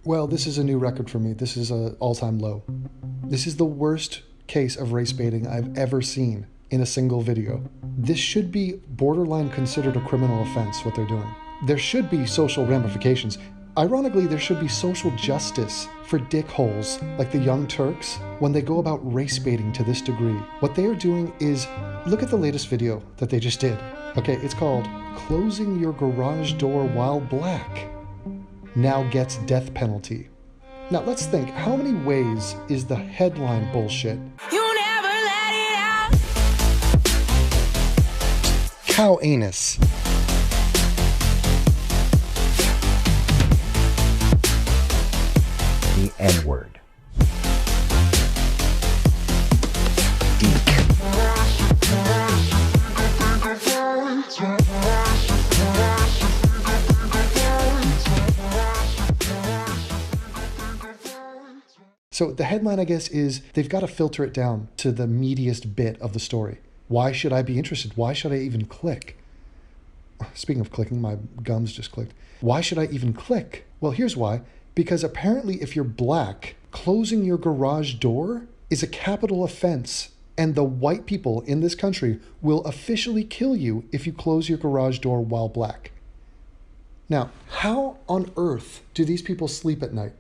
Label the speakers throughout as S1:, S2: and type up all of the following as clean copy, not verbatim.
S1: Well, this is a new record for me. This is an all-time low. This is the worst case of race baiting I've ever seen in a single video. This should be borderline considered a criminal offense, what they're doing. There should be social ramifications. Ironically, there should be social justice for dickholes like the Young Turks when they go about race baiting to this degree. What they are doing is, look at the latest video that they just did. Okay, it's called Closing Your Garage Door While Black Now Gets Death Penalty. Now let's think, how many ways is the headline bullshit?
S2: You never let it out.
S1: Cow anus.
S3: The N-word.
S1: So the headline, I guess, is they've got to filter it down to the meatiest bit of the story. Why should I be interested? Why should I even click? Speaking of clicking, my gums just clicked. Why should I even click? Well, here's why. Because apparently if you're black, closing your garage door is a capital offense. And the white people in this country will officially kill you if you close your garage door while black. Now, how on earth do these people sleep at night?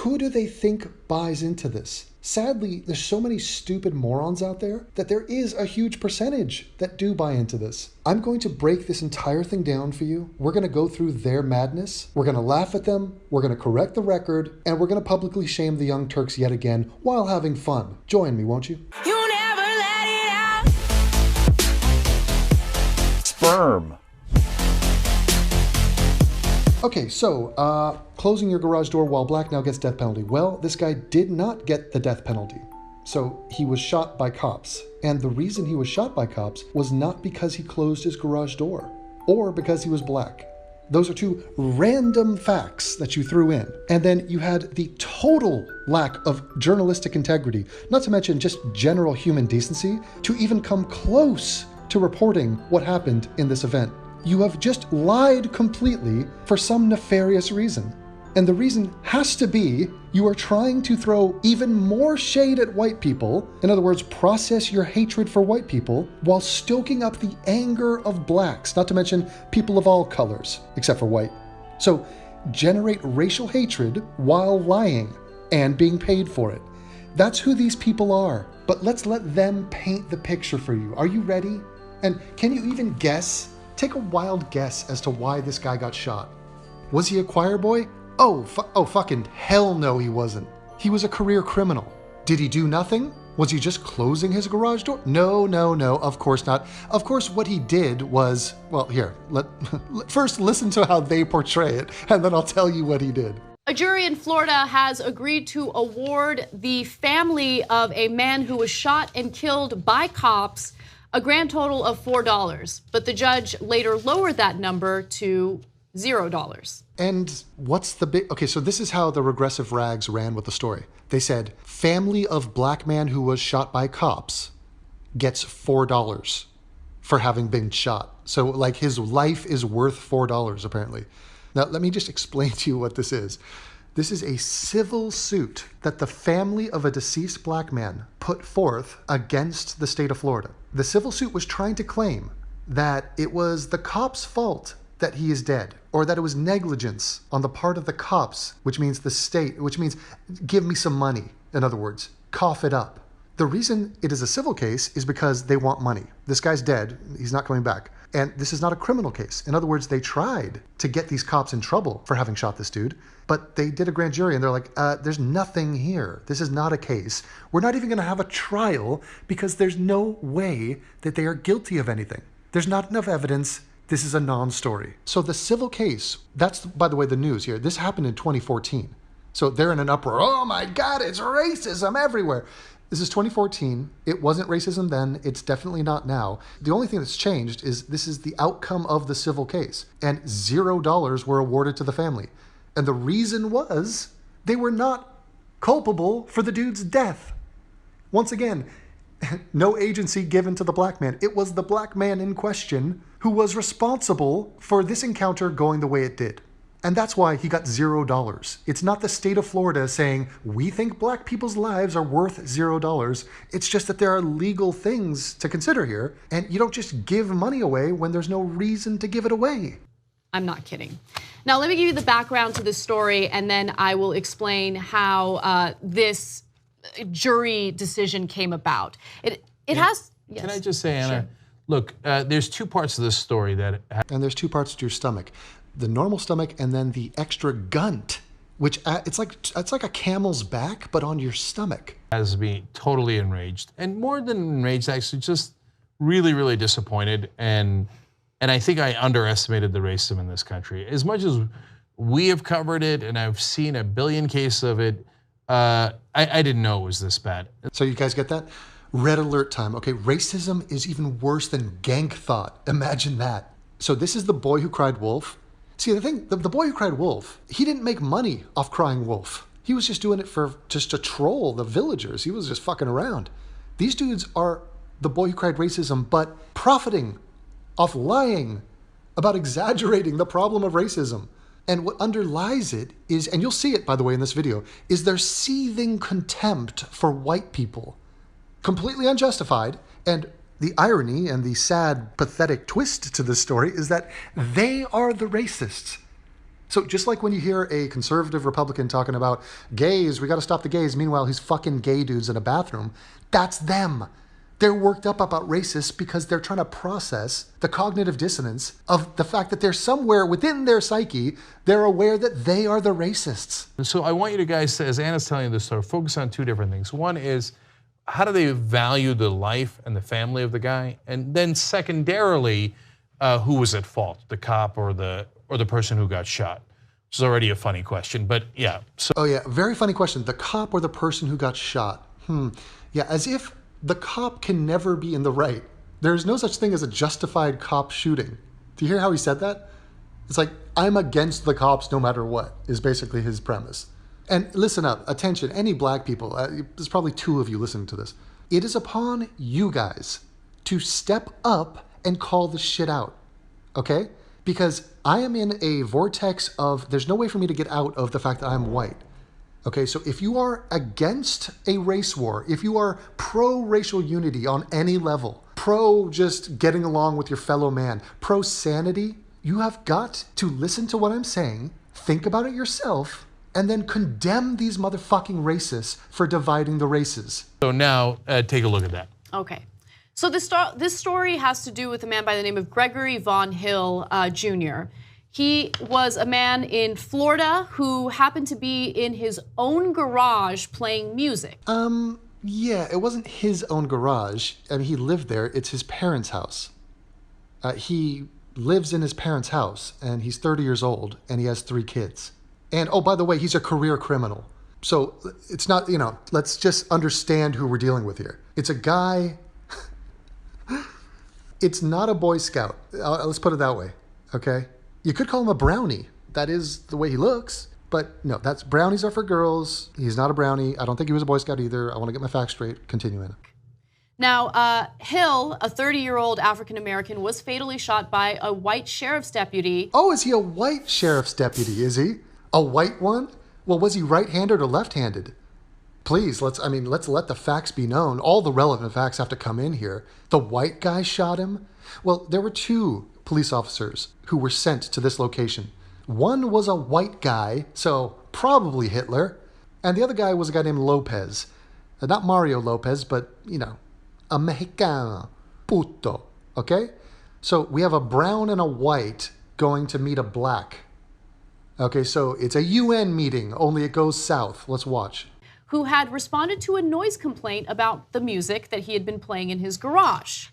S1: Who do they think buys into this? Sadly, there's so many stupid morons out there that there is a huge percentage that do buy into this. I'm going to break this entire thing down for you. We're going to go through their madness. We're going to laugh at them. We're going to correct the record. And we're going to publicly shame the Young Turks yet again while having fun. Join me, won't you?
S2: You never let it out.
S3: Sperm.
S1: Okay, so closing your garage door while black now gets death penalty. Well, this guy did not get the death penalty. So he was shot by cops. And the reason he was shot by cops was not because he closed his garage door or because he was black. Those are two random facts that you threw in. And then you had the total lack of journalistic integrity, not to mention just general human decency, to even come close to reporting what happened in this event. You have just lied completely for some nefarious reason. And the reason has to be you are trying to throw even more shade at white people, in other words, process your hatred for white people, while stoking up the anger of blacks, not to mention people of all colors, except for white. So generate racial hatred while lying and being paid for it. That's who these people are. But let's let them paint the picture for you. Are you ready? And can you even guess? Take a wild guess as to why this guy got shot. Was he a choir boy? Oh fucking hell no he wasn't. He was a career criminal. Did he do nothing? Was he just closing his garage door? No, of course not. Of course what he did was, well, here, first listen to how they portray it, and then I'll tell you what he did.
S4: A jury in Florida has agreed to award the family of a man who was shot and killed by cops a grand total of $4, but the judge later lowered that number to $0.
S1: And what's the big... Okay, so this is how the regressive rags ran with the story. They said, family of black man who was shot by cops gets $4 for having been shot. So, like, his life is worth $4, apparently. Now, let me just explain to you what this is. This is a civil suit that the family of a deceased black man put forth against the state of Florida. The civil suit was trying to claim that it was the cops' fault that he is dead, or that it was negligence on the part of the cops, which means the state, which means give me some money. In other words, cough it up. The reason it is a civil case is because they want money. This guy's dead, he's not coming back. And this is not a criminal case. In other words, they tried to get these cops in trouble for having shot this dude, but they did a grand jury and they're like, there's nothing here. This is not a case. We're not even gonna have a trial because there's no way that they are guilty of anything. There's not enough evidence. This is a non-story. So the civil case, that's, by the way, the news here. This happened in 2014. So they're in an uproar. Oh my God, it's racism everywhere. This is 2014. It wasn't racism then. It's definitely not now. The only thing that's changed is this is the outcome of the civil case. And $0 were awarded to the family. And the reason was they were not culpable for the dude's death. Once again, no agency given to the black man. It was the black man in question who was responsible for this encounter going the way it did. And that's why he got $0. It's not the state of Florida saying, we think black people's lives are worth $0. It's just that there are legal things to consider here, and you don't just give money away when there's no reason to give it away.
S4: I'm not kidding. Now, let me give you the background to this story, and then I will explain how this jury decision came about. It has. Yes.
S5: Can I just say, Anna?
S4: Sure.
S5: Look, there's two parts of this story that.
S1: And there's two parts to your stomach: the normal stomach, and then the extra gunt, which it's like a camel's back, but on your stomach.
S5: Has me totally enraged, and more than enraged, actually, just really, really disappointed, and I think I underestimated the racism in this country. As much as we have covered it, and I've seen a billion cases of it, I didn't know it was this bad.
S1: So you guys get that? Red alert time. Okay, racism is even worse than gank thought. Imagine that. So this is the boy who cried wolf. See, the thing, the boy who cried wolf, he didn't make money off crying wolf. He was just doing it just to troll the villagers. He was just fucking around. These dudes are the boy who cried racism, but profiting off lying about exaggerating the problem of racism. And what underlies it is, and you'll see it, by the way, in this video, is their seething contempt for white people. Completely unjustified, and the irony and the sad, pathetic twist to this story is that they are the racists. So just like when you hear a conservative Republican talking about gays, we gotta stop the gays, meanwhile he's fucking gay dudes in a bathroom, that's them. They're worked up about racists because they're trying to process the cognitive dissonance of the fact that they're somewhere within their psyche, they're aware that they are the racists.
S5: So I want you to guys, as Anna's telling you this story, focus on two different things. One is, how do they value the life and the family of the guy? And then secondarily, who was at fault, the cop or the person who got shot? Which is already a funny question, but yeah. So.
S1: Oh yeah, very funny question. The cop or the person who got shot? Yeah, as if the cop can never be in the right. There's no such thing as a justified cop shooting. Do you hear how he said that? It's like, I'm against the cops no matter what, is basically his premise. And listen up, attention, any black people, there's probably two of you listening to this. It is upon you guys to step up and call this shit out, okay? Because I am in a vortex of, there's no way for me to get out of the fact that I'm white. Okay, so if you are against a race war, if you are pro-racial unity on any level, pro just getting along with your fellow man, pro-sanity, you have got to listen to what I'm saying, think about it yourself, and then condemn these motherfucking racists for dividing the races.
S5: So now, take a look at that.
S4: Okay. So this story has to do with a man by the name of Gregory Von Hill Jr. He was a man in Florida who happened to be in his own garage playing music.
S1: Yeah, it wasn't his own garage. I mean, he lived there. It's his parents' house. He lives in his parents' house, and he's 30 years old, and he has 3 kids. And, oh, by the way, he's a career criminal. So it's not, let's just understand who we're dealing with here. It's a guy, it's not a Boy Scout. Let's put it that way, okay? You could call him a brownie. That is the way he looks. But no, brownies are for girls. He's not a brownie. I don't think he was a Boy Scout either. I want to get my facts straight. Continuing.
S4: Now, Hill, a 30-year-old African-American, was fatally shot by a white sheriff's deputy.
S1: Oh, is he a white sheriff's deputy, is he? A white one? Well, was he right-handed or left-handed? Please, let's let the facts be known. All the relevant facts have to come in here. The white guy shot him? Well, there were 2 police officers who were sent to this location. One was a white guy, so probably Hitler, and the other guy was a guy named Lopez. Not Mario Lopez, but, a Mexicano, puto, okay? So we have a brown and a white going to meet a black. Okay, so it's a UN meeting, only it goes south. Let's watch.
S4: Who had responded to a noise complaint about the music that he had been playing in his garage.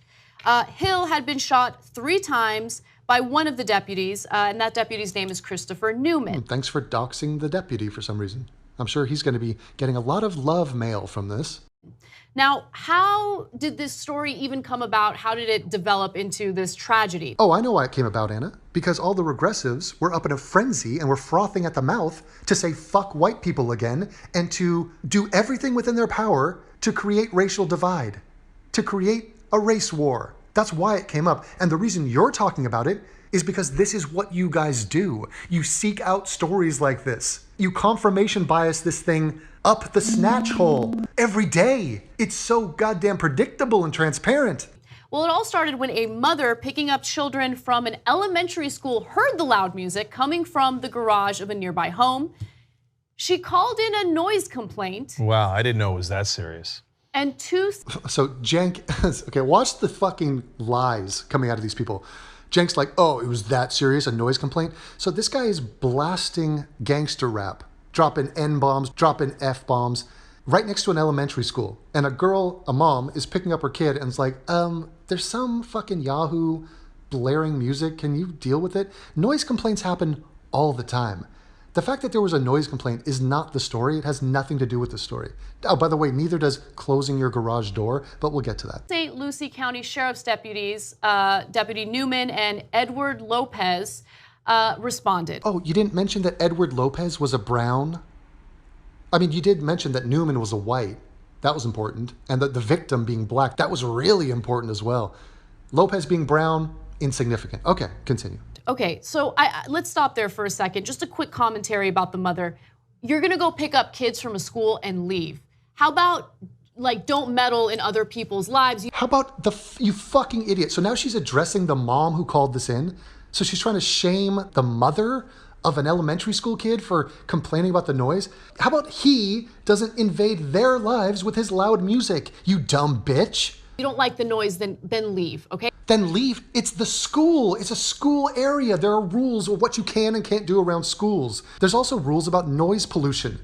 S4: Hill had been shot 3 times by one of the deputies, and that deputy's name is Christopher Newman.
S1: Thanks for doxing the deputy for some reason. I'm sure he's going to be getting a lot of love mail from this.
S4: Now, how did this story even come about? How did it develop into this tragedy?
S1: Oh, I know why it came about, Anna. Because all the regressives were up in a frenzy and were frothing at the mouth to say fuck white people again and to do everything within their power to create racial divide, to create a race war. That's why it came up. And the reason you're talking about it is because this is what you guys do. You seek out stories like this. You confirmation bias this thing up the snatch hole every day. It's so goddamn predictable and transparent.
S4: Well, it all started when a mother picking up children from an elementary school heard the loud music coming from the garage of a nearby home. She called in a noise complaint.
S5: Wow, I didn't know it was that serious.
S4: And
S1: So Jenk, okay, watch the fucking lies coming out of these people. Jenk's like, oh, it was that serious, a noise complaint? So this guy is blasting gangster rap, dropping N-bombs, dropping F-bombs, right next to an elementary school. And a mom, is picking up her kid and is like, there's some fucking Yahoo blaring music. Can you deal with it? Noise complaints happen all the time. The fact that there was a noise complaint is not the story. It has nothing to do with the story. Oh, by the way, neither does closing your garage door, but we'll get to that.
S4: St. Lucie County Sheriff's deputies, Deputy Newman and Edward Lopez, responded.
S1: Oh, you didn't mention that Edward Lopez was a brown? I mean, you did mention that Newman was a white. That was important. And that the victim being black, that was really important as well. Lopez being brown, insignificant. Okay, continue.
S4: Okay, so let's stop there for a second. Just a quick commentary about the mother. You're gonna go pick up kids from a school and leave. How about, like, don't meddle in other people's lives?
S1: How about you fucking idiot? So now she's addressing the mom who called this in. So she's trying to shame the mother of an elementary school kid for complaining about the noise. How about he doesn't invade their lives with his loud music, you dumb bitch?
S4: You don't like the noise, then leave, okay?
S1: Then leave. It's the school. It's a school area. There are rules of what you can and can't do around schools. There's also rules about noise pollution.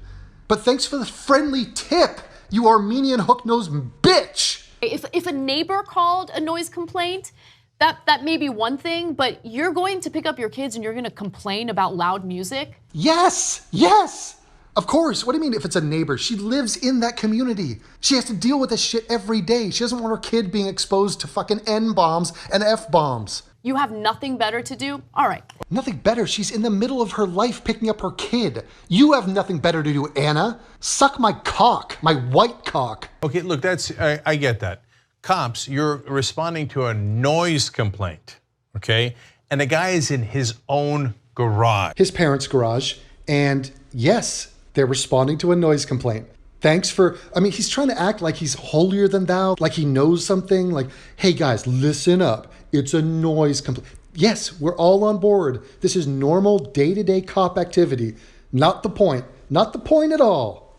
S1: But thanks for the friendly tip, you Armenian hook-nosed bitch.
S4: If a neighbor called a noise complaint, that may be one thing, but you're going to pick up your kids and you're gonna complain about loud music?
S1: Yes, yes. Of course. What do you mean if it's a neighbor? She lives in that community. She has to deal with this shit every day. She doesn't want her kid being exposed to fucking N-bombs and F-bombs.
S4: You have nothing better to do? All right.
S1: Nothing better. She's in the middle of her life picking up her kid. You have nothing better to do, Anna. Suck my cock, my white cock.
S5: Okay, look, I get that. Cops, you're responding to a noise complaint, okay? And the guy is in his own garage.
S1: His parents' garage. And yes, they're responding to a noise complaint. Thanks for, he's trying to act like he's holier than thou, like he knows something, like, hey guys, listen up. It's a noise complaint. Yes, we're all on board. This is normal day-to-day cop activity. Not the point. Not the point at all.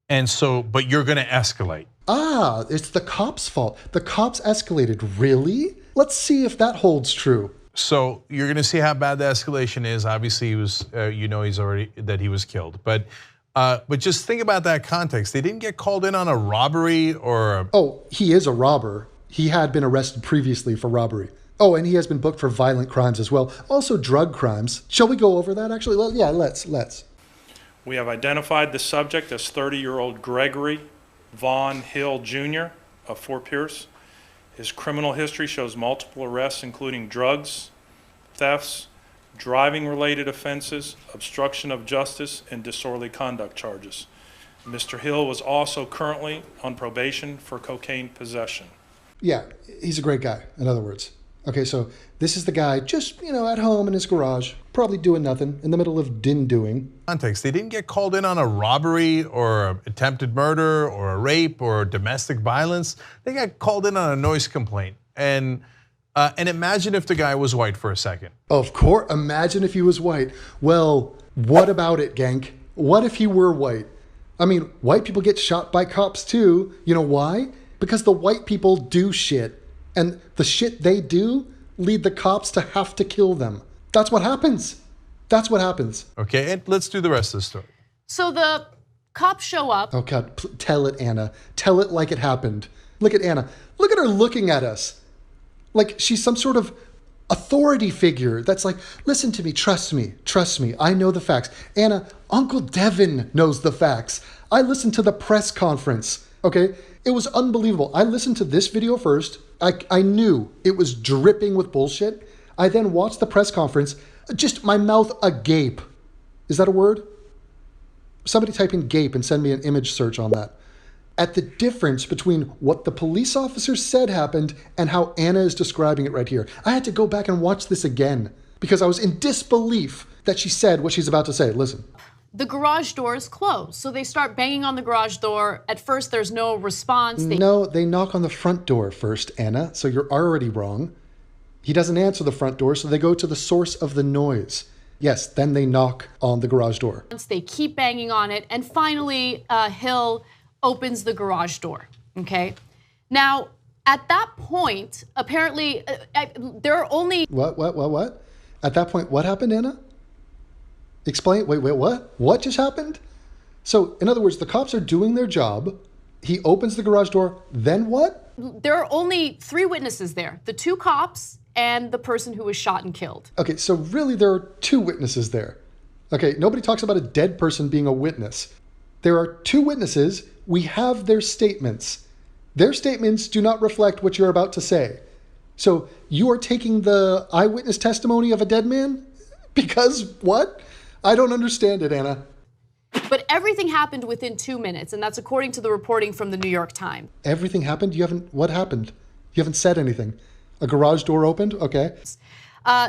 S5: And so, but you're gonna escalate.
S1: Ah, it's the cops' fault. The cops escalated. Really? Let's see if that holds true.
S5: So you're going to see how bad the escalation is. Obviously, he was, he was killed. But just think about that context. They didn't get called in on a robbery or.
S1: Oh, he is a robber. He had been arrested previously for robbery. Oh, and he has been booked for violent crimes as well. Also drug crimes. Shall we go over that actually? Yeah, let's.
S6: We have identified the subject as 30-year-old Gregory Vaughn Hill Jr. of Fort Pierce. His criminal history shows multiple arrests, including drugs, thefts, driving-related offenses, obstruction of justice, and disorderly conduct charges. Mr. Hill was also currently on probation for cocaine possession.
S1: Yeah, he's a great guy, in other words. Okay, so this is the guy just, at home in his garage, probably doing nothing, in the middle of doing.
S5: Context, they didn't get called in on a robbery or attempted murder or a rape or domestic violence. They got called in on a noise complaint. And imagine if the guy was white for a second.
S1: Of course, imagine if he was white. Well, what about it, Genk? What if he were white? White people get shot by cops too. You know why? Because the white people do shit. And the shit they do lead the cops to have to kill them. That's what happens. That's what happens.
S5: Okay, and let's do the rest of the story.
S4: So the cops show up.
S1: Oh God, tell it, Anna. Tell it like it happened. Look at Anna. Look at her looking at us. Like she's some sort of authority figure that's like, listen to me, trust me, I know the facts. Anna, Uncle Devin knows the facts. I listened to the press conference, okay? It was unbelievable. I listened to this video first. I knew it was dripping with bullshit. I then watched the press conference, just my mouth agape. Is that a word? Somebody type in gape and send me an image search on that. at the difference between what the police officer said happened and how Anna is describing it right here. I had to go back and watch this again because I was in disbelief that she said what she's about to say. Listen.
S4: The garage door is closed, so they start banging on the garage door. At first, there's no response.
S1: No, they knock on the front door first, Anna, so you're already wrong. He doesn't answer the front door, so they go to the source of the noise. Yes, then they knock on the garage door.
S4: They keep banging on it, and finally, Hill opens the garage door, okay? Now, at that point, apparently, there are only...
S1: What? At that point, what happened, Anna? Explain. Wait, what? What just happened? So, in other words, the cops are doing their job. He opens the garage door. Then what?
S4: There are only 3 witnesses there. The 2 cops and the person who was shot and killed.
S1: Okay, so really there are 2 witnesses there. Okay, nobody talks about a dead person being a witness. There are 2 witnesses. We have their statements. Their statements do not reflect what you're about to say. So you are taking the eyewitness testimony of a dead man? Because what? I don't understand it, Anna.
S4: But everything happened within 2 minutes, and that's according to the reporting from the New York Times.
S1: Everything happened? What happened? You haven't said anything. A garage door opened? Okay.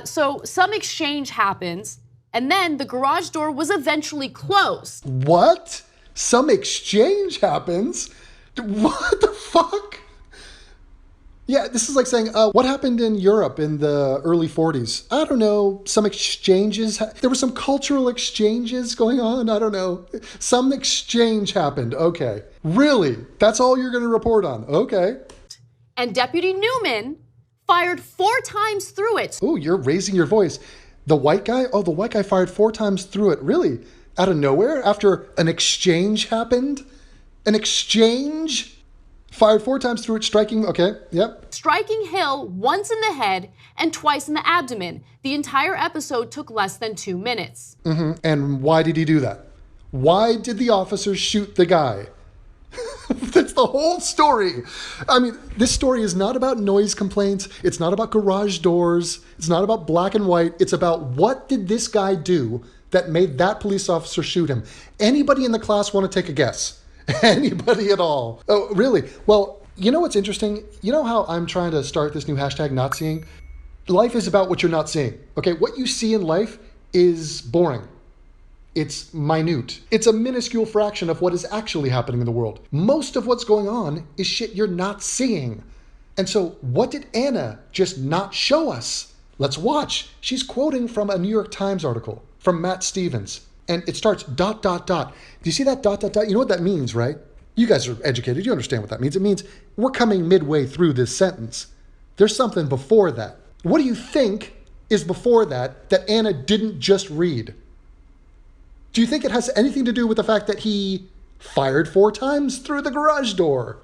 S4: So some exchange happens, and then the garage door was eventually closed.
S1: What? Some exchange happens? What the fuck? Yeah, this is like saying, what happened in Europe in the early 40s? I don't know, some exchanges. There were some cultural exchanges going on. I don't know. Some exchange happened. Okay. Really? That's all you're going to report on? Okay.
S4: And Deputy Newman fired 4 times through it.
S1: Oh, you're raising your voice. The white guy? Oh, the white guy fired 4 times through it. Really? Out of nowhere? After an exchange happened? An exchange? Fired 4 times through it, striking, okay, yep.
S4: Striking Hill once in the head and twice in the abdomen. The entire episode took less than 2 minutes.
S1: And why did he do that? Why did the officer shoot the guy? That's the whole story. I mean, this story is not about noise complaints. It's not about garage doors. It's not about black and white. It's about what did this guy do that made that police officer shoot him? Anybody in the class want to take a guess? Anybody at all? Oh, really? Well, you know what's interesting? You know how I'm trying to start this new hashtag, not seeing? Life is about what you're not seeing. Okay, what you see in life is boring. It's minute. It's a minuscule fraction of what is actually happening in the world. Most of what's going on is shit you're not seeing. And so what did Anna just not show us? Let's watch. She's quoting from a New York Times article from Matt Stevens. And it starts ... Do you see that ... You know what that means, right? You guys are educated. You understand what that means. It means we're coming midway through this sentence. There's something before that. What do you think is before that Anna didn't just read? Do you think it has anything to do with the fact that he fired 4 times through the garage door?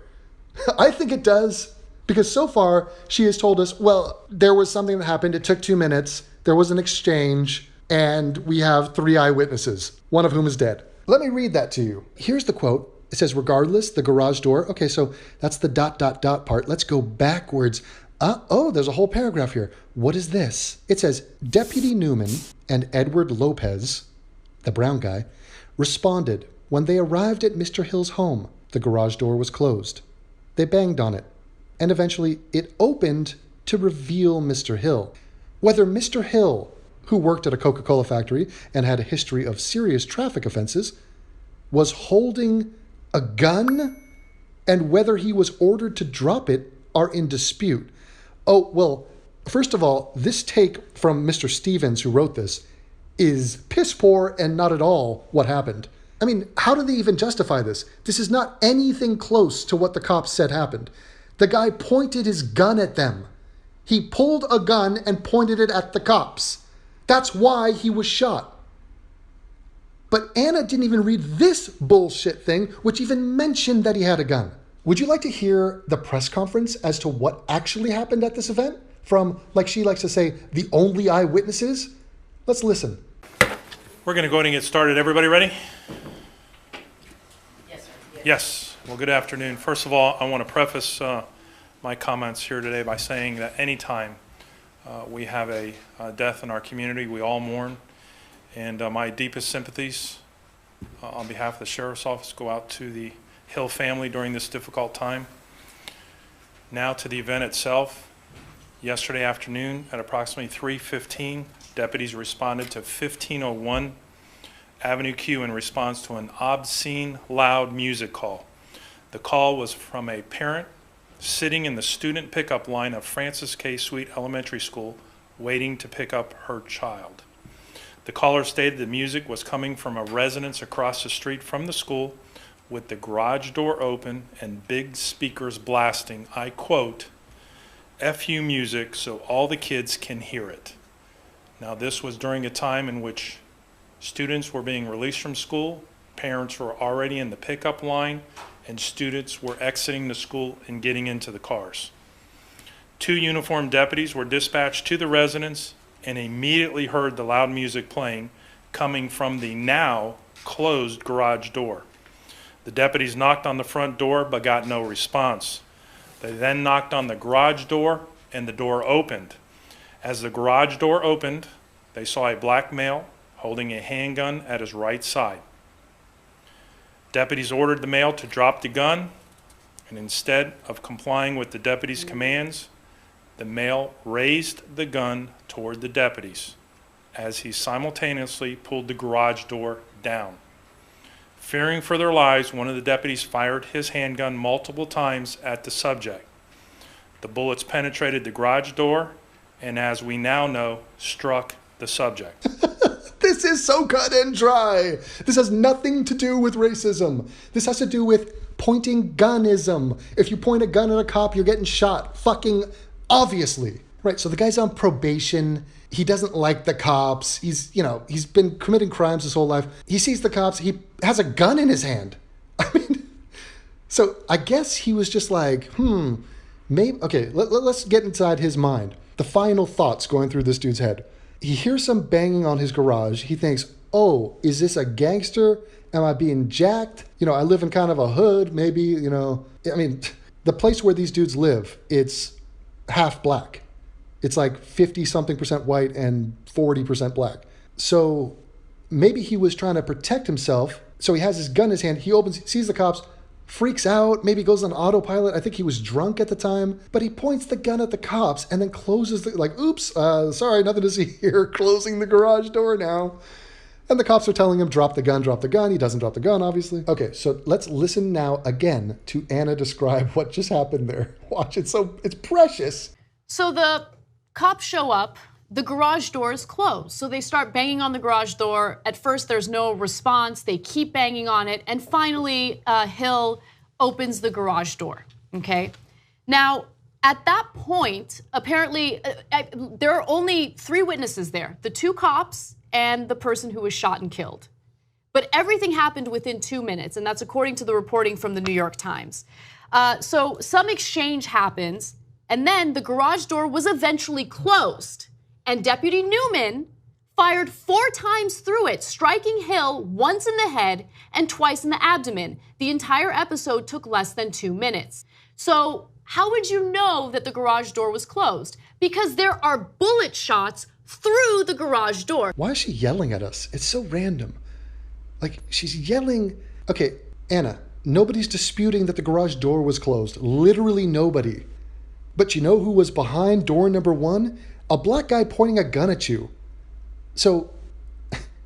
S1: I think it does. Because so far, she has told us, well, there was something that happened. It took 2 minutes. There was an exchange. And we have 3 eyewitnesses, one of whom is dead. Let me read that to you. Here's the quote. It says, regardless, the garage door. Okay, so that's the ... part. Let's go backwards. Oh, there's a whole paragraph here. What is this? It says, Deputy Newman and Edward Lopez, the brown guy, responded. When they arrived at Mr. Hill's home, the garage door was closed. They banged on it, and eventually it opened to reveal Mr. Hill. Whether Mr. Hill, who worked at a Coca-Cola factory and had a history of serious traffic offenses, was holding a gun, and whether he was ordered to drop it are in dispute. Oh, well, first of all, this take from Mr. Stevens, who wrote this, is piss poor and not at all what happened. I mean, how do they even justify this? This is not anything close to what the cops said happened. The guy pointed his gun at them. He pulled a gun and pointed it at the cops. That's why he was shot. But Anna didn't even read this bullshit thing, which even mentioned that he had a gun. Would you like to hear the press conference as to what actually happened at this event? From, like she likes to say, the only eyewitnesses? Let's listen.
S6: We're going to go ahead and get started. Everybody ready?
S4: Yes, sir.
S6: Yes. Well, good afternoon. First of all, I want to preface my comments here today by saying that anytime we have a death in our community, we all mourn. And my deepest sympathies on behalf of the Sheriff's Office go out to the Hill family during this difficult time. Now to the event itself. Yesterday afternoon at approximately 3:15, deputies responded to 1501 Avenue Q in response to an obscene, loud music call. The call was from a parent sitting in the student pickup line of Francis K. Sweet Elementary School waiting to pick up her child. The caller stated the music was coming from a residence across the street from the school with the garage door open and big speakers blasting, I quote, "FU music so all the kids can hear it." Now this was during a time in which students were being released from school, parents were already in the pickup line, and students were exiting the school and getting into the cars. 2 uniformed deputies were dispatched to the residence and immediately heard the loud music playing coming from the now closed garage door. The deputies knocked on the front door but got no response. They then knocked on the garage door and the door opened. As the garage door opened, they saw a black male holding a handgun at his right side. Deputies ordered the male to drop the gun, and instead of complying with the deputies' commands, the male raised the gun toward the deputies as he simultaneously pulled the garage door down. Fearing for their lives, one of the deputies fired his handgun multiple times at the subject. The bullets penetrated the garage door and, as we now know, struck the subject.
S1: This is so cut and dry. This has nothing to do with racism. This has to do with pointing gunism. If you point a gun at a cop, you're getting shot. Fucking obviously. Right, so the guy's on probation. He doesn't like the cops. He's been committing crimes his whole life. He sees the cops. He has a gun in his hand. I mean, so I guess he was just like, maybe, okay, let's get inside his mind. The final thoughts going through this dude's head. He hears some banging on his garage. He thinks, oh, is this a gangster? Am I being jacked? I live in kind of a hood, maybe, I mean, the place where these dudes live, it's half black. It's like 50-something% white and 40% black. So maybe he was trying to protect himself. So he has his gun in his hand. He sees the cops, freaks out, maybe goes on autopilot. I think he was drunk at the time, but he points the gun at the cops and then closes oops, sorry, nothing to see here, closing the garage door now. And the cops are telling him, drop the gun, drop the gun. He doesn't drop the gun, obviously. Okay, so let's listen now again to Anna describe what just happened there. Watch it, it's precious.
S4: So the cops show up, the garage door is closed. So they start banging on the garage door. At first, there's no response. They keep banging on it. And finally, Hill opens the garage door, okay? Now, at that point, apparently, there are only 3 witnesses there. The 2 cops and the person who was shot and killed. But everything happened within 2 minutes, and that's according to the reporting from the New York Times. So some exchange happens, and then the garage door was eventually closed. And Deputy Newman fired 4 times through it, striking Hill once in the head and twice in the abdomen. The entire episode took less than 2 minutes. So how would you know that the garage door was closed? Because there are bullet shots through the garage door.
S1: Why is she yelling at us? It's so random. Like, she's yelling. Okay, Anna, nobody's disputing that the garage door was closed. Literally nobody. But you know who was behind door number 1? A black guy pointing a gun at you. So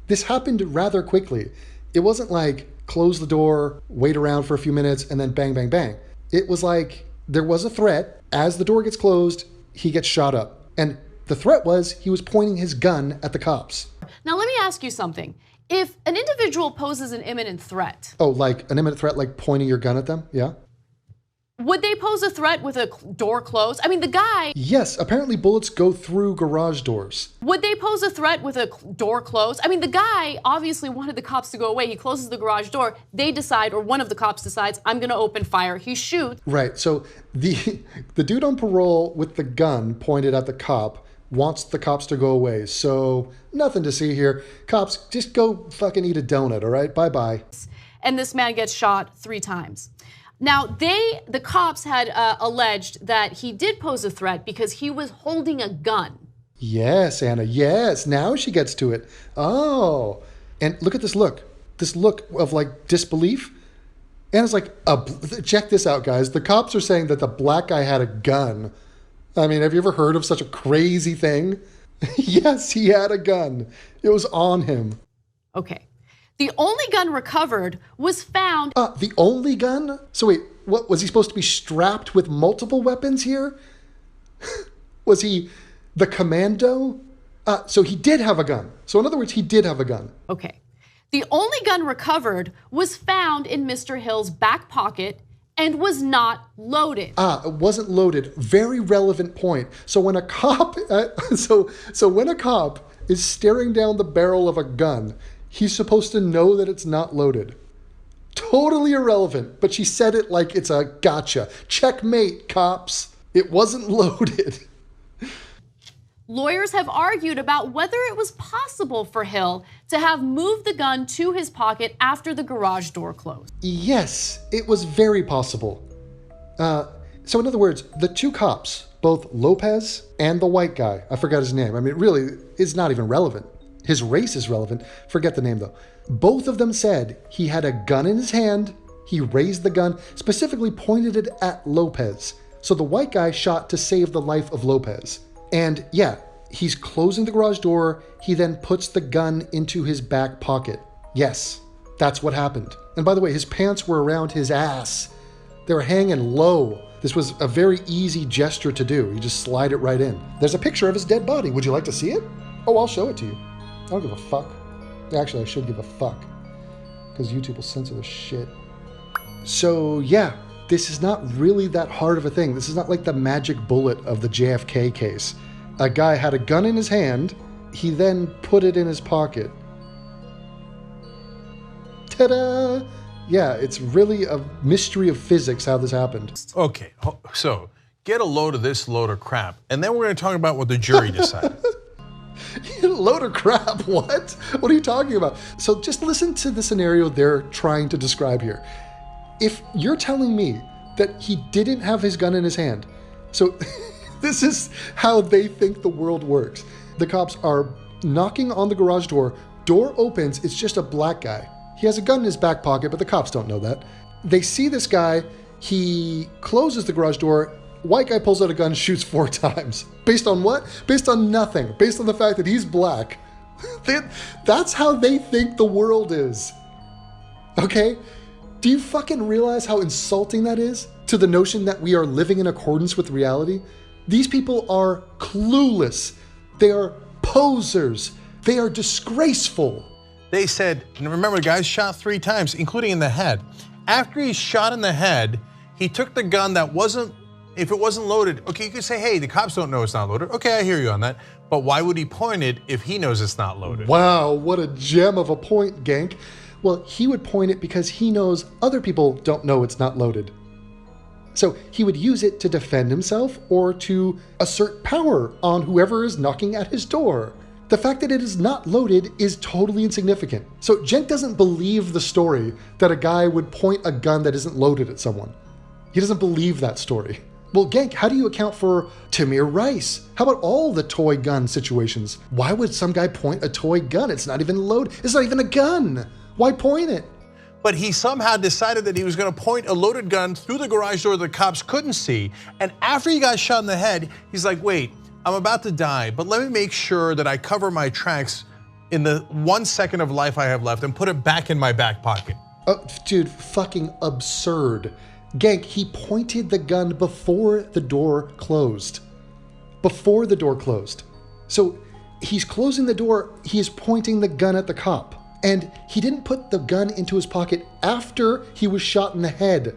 S1: this happened rather quickly. It wasn't like close the door, wait around for a few minutes, and then bang, bang, bang. It was like there was a threat. As the door gets closed, he gets shot up. And the threat was he was pointing his gun at the cops.
S4: Now let me ask you something. If an individual poses an imminent threat.
S1: Oh, like an imminent threat, like pointing your gun at them? Yeah.
S4: Would they pose a threat with a door closed? I mean, the guy...
S1: Yes, apparently bullets go through garage doors.
S4: Would they pose a threat with a door closed? I mean, the guy obviously wanted the cops to go away. He closes the garage door. They decide, or one of the cops decides, I'm going to open fire. He shoots.
S1: Right, so the dude on parole with the gun pointed at the cop wants the cops to go away. So nothing to see here. Cops, just go fucking eat a donut, all right? Bye-bye.
S4: And this man gets shot 3 times. Now, the cops had alleged that he did pose a threat because he was holding a gun.
S1: Yes, Anna, yes. Now she gets to it. Oh, and look at this look. This look of like disbelief. And it's like, check this out, guys. The cops are saying that the black guy had a gun. I mean, have you ever heard of such a crazy thing? Yes, he had a gun. It was on him.
S4: Okay. The only gun recovered was found.
S1: The only gun? So wait, what was he supposed to be strapped with multiple weapons here? Was he the commando? So he did have a gun. So in other words, he did have a gun.
S4: Okay. The only gun recovered was found in Mr. Hill's back pocket and was not loaded.
S1: It wasn't loaded. Very relevant point. So when a cop, so when a cop is staring down the barrel of a gun, he's supposed to know that it's not loaded. Totally irrelevant, but she said it like it's a gotcha. Checkmate, cops. It wasn't loaded.
S4: Lawyers have argued about whether it was possible for Hill to have moved the gun to his pocket after the garage door closed.
S1: Yes, it was very possible. So in other words, the two cops, both Lopez and the white guy, I forgot his name. I mean, really, it's not even relevant. His race is relevant. Forget the name though. Both of them said he had a gun in his hand. He raised the gun, specifically pointed it at Lopez. So the white guy shot to save the life of Lopez. And yeah, he's closing the garage door. He then puts the gun into his back pocket. Yes, that's what happened. And by the way, his pants were around his ass. They were hanging low. This was a very easy gesture to do. You just slide it right in. There's a picture of his dead body. Would you like to see it? Oh, I'll show it to you. I don't give a fuck. Actually, I should give a fuck, because YouTube will censor this shit. So yeah, this is not really that hard of a thing. This is not like the magic bullet of the JFK case. A guy had a gun in his hand. He then put it in his pocket. Ta-da! Yeah, it's really a mystery of physics how this happened.
S5: Okay, so get a load of this load of crap, and then we're going to talk about what the jury decided.
S1: Load of crap, what? What are you talking about? So just listen to the scenario they're trying to describe here. If you're telling me that he didn't have his gun in his hand, so this is how they think the world works. The cops are knocking on the garage door, door opens, it's just a black guy. He has a gun in his back pocket, but the cops don't know that. They see this guy, he closes the garage door, white guy pulls out a gun, shoots 4 times. Based on what? Based on nothing. Based on the fact that he's black. That's how they think the world is. Okay? Do you fucking realize how insulting that is to the notion that we are living in accordance with reality? These people are clueless. They are posers. They are disgraceful.
S5: They said, and remember, the guy shot 3 times, including in the head. After he's shot in the head, he took the gun that wasn't, if it wasn't loaded, okay, you could say, hey, the cops don't know it's not loaded. Okay, I hear you on that. But why would he point it if he knows it's not loaded?
S1: Wow, what a gem of a point, Gank. Well, he would point it because he knows other people don't know it's not loaded. So he would use it to defend himself or to assert power on whoever is knocking at his door. The fact that it is not loaded is totally insignificant. So Cenk doesn't believe the story that a guy would point a gun that isn't loaded at someone. He doesn't believe that story. Well, Gank, how do you account for Tamir Rice? How about all the toy gun situations? Why would some guy point a toy gun? It's not even loaded. It's not even a gun. Why point it?
S5: But he somehow decided that he was going to point a loaded gun through the garage door the cops couldn't see. And after he got shot in the head, he's like, wait, I'm about to die, but let me make sure that I cover my tracks in the 1 second of life I have left and put it back in my back pocket.
S1: Oh, dude, fucking absurd. Gank, he pointed the gun before the door closed. Before the door closed. So he's closing the door, he is pointing the gun at the cop. And he didn't put the gun into his pocket after he was shot in the head.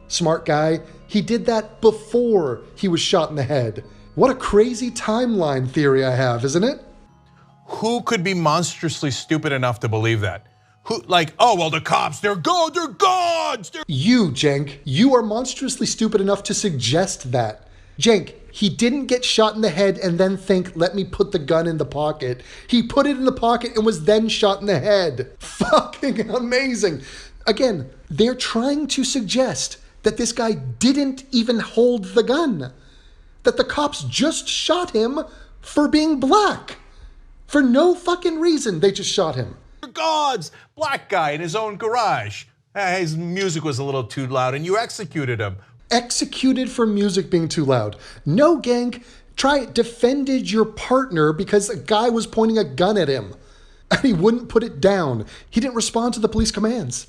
S1: Smart guy, he did that before he was shot in the head. What a crazy timeline theory I have, isn't it?
S5: Who could be monstrously stupid enough to believe that? Who, like, oh, well, the cops, they're gods.
S1: You, Cenk, you are monstrously stupid enough to suggest that. Cenk, he didn't get shot in the head and then think, let me put the gun in the pocket. He put it in the pocket and was then shot in the head. Fucking amazing. Again, they're trying to suggest that this guy didn't even hold the gun. That the cops just shot him for being black. For no fucking reason, they just shot him.
S5: Gods, black guy in his own garage. His music was a little too loud, and you executed him.
S1: Executed for music being too loud. No, gang. Try defended your partner because a guy was pointing a gun at him and he wouldn't put it down. He didn't respond to the police commands.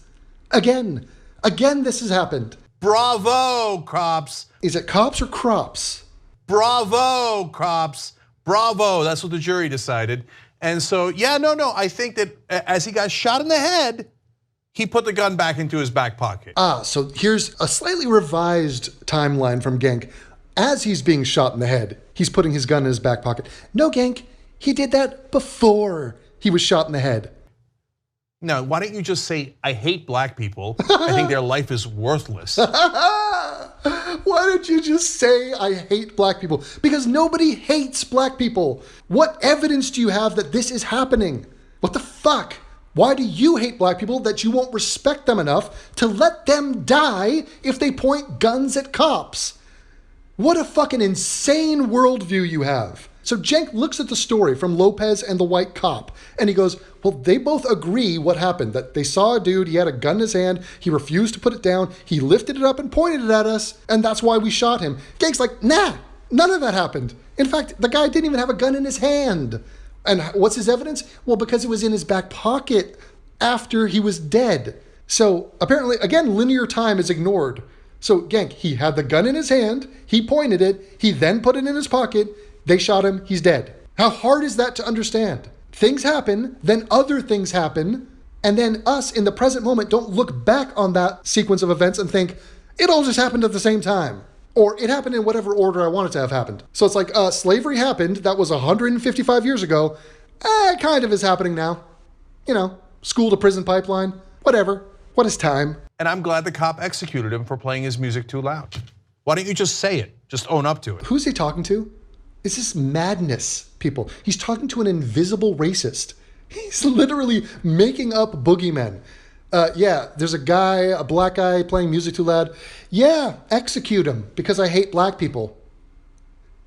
S1: Again, this has happened.
S5: Bravo, cops.
S1: Is it cops or crops?
S5: Bravo, cops. Bravo. That's what the jury decided. And so, yeah, no. I think that as he got shot in the head, he put the gun back into his back pocket.
S1: So here's a slightly revised timeline from Genk. As he's being shot in the head, he's putting his gun in his back pocket. No, Genk, he did that before he was shot in the head.
S5: No, why don't you just say, I hate black people. I think their life is worthless.
S1: Why don't you just say, I hate black people? Because nobody hates black people. What evidence do you have that this is happening? What the fuck? Why do you hate black people that you won't respect them enough to let them die if they point guns at cops? What a fucking insane worldview you have. So Cenk looks at the story from Lopez and the white cop, and he goes, well, they both agree what happened, that they saw a dude, he had a gun in his hand, he refused to put it down, he lifted it up and pointed it at us, and that's why we shot him. Genk's like, nah, none of that happened. In fact, the guy didn't even have a gun in his hand. And what's his evidence? Well, because it was in his back pocket after he was dead. So apparently, again, linear time is ignored. So Genk, he had the gun in his hand, he pointed it, he then put it in his pocket, they shot him, he's dead. How hard is that to understand? Things happen, then other things happen, and then us in the present moment don't look back on that sequence of events and think, it all just happened at the same time. Or it happened in whatever order I want it to have happened. So it's like, slavery happened, that was 155 years ago, it kind of is happening now. You know, school to prison pipeline, whatever. What is time?
S5: And I'm glad the cop executed him for playing his music too loud. Why don't you just say it? Just own up to it.
S1: Who's he talking to? Is this madness, people? He's talking to an invisible racist. He's literally making up boogeymen. Yeah, there's a guy, a black guy playing music too loud. Yeah, execute him because I hate black people.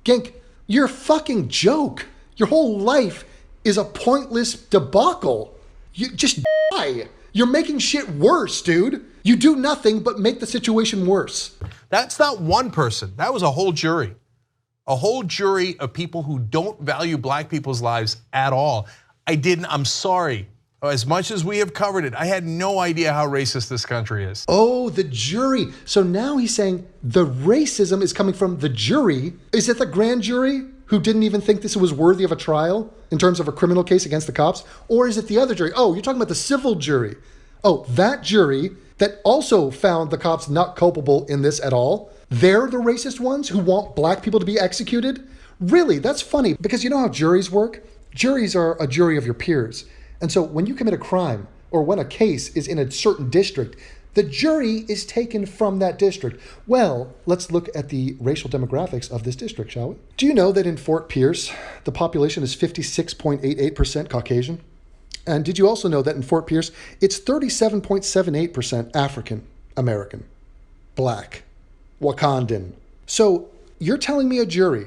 S1: Genk, you're a fucking joke. Your whole life is a pointless debacle. You just die. You're making shit worse, dude. You do nothing but make the situation worse.
S5: That's not one person. That was a whole jury. A whole jury of people who don't value black people's lives at all. I'm sorry. As much as we have covered it, I had no idea how racist this country is.
S1: Oh, the jury. So now he's saying the racism is coming from the jury. Is it the grand jury who didn't even think this was worthy of a trial in terms of a criminal case against the cops? Or is it the other jury? Oh, you're talking about the civil jury. Oh, that jury that also found the cops not culpable in this at all. They're the racist ones who want black people to be executed? Really, that's funny because you know how juries work? Juries are a jury of your peers. And so when you commit a crime or when a case is in a certain district, the jury is taken from that district. Well, let's look at the racial demographics of this district, shall we? Do you know that in Fort Pierce, the population is 56.88% Caucasian? And did you also know that in Fort Pierce, it's 37.78% African American, black, Wakandan. So you're telling me a jury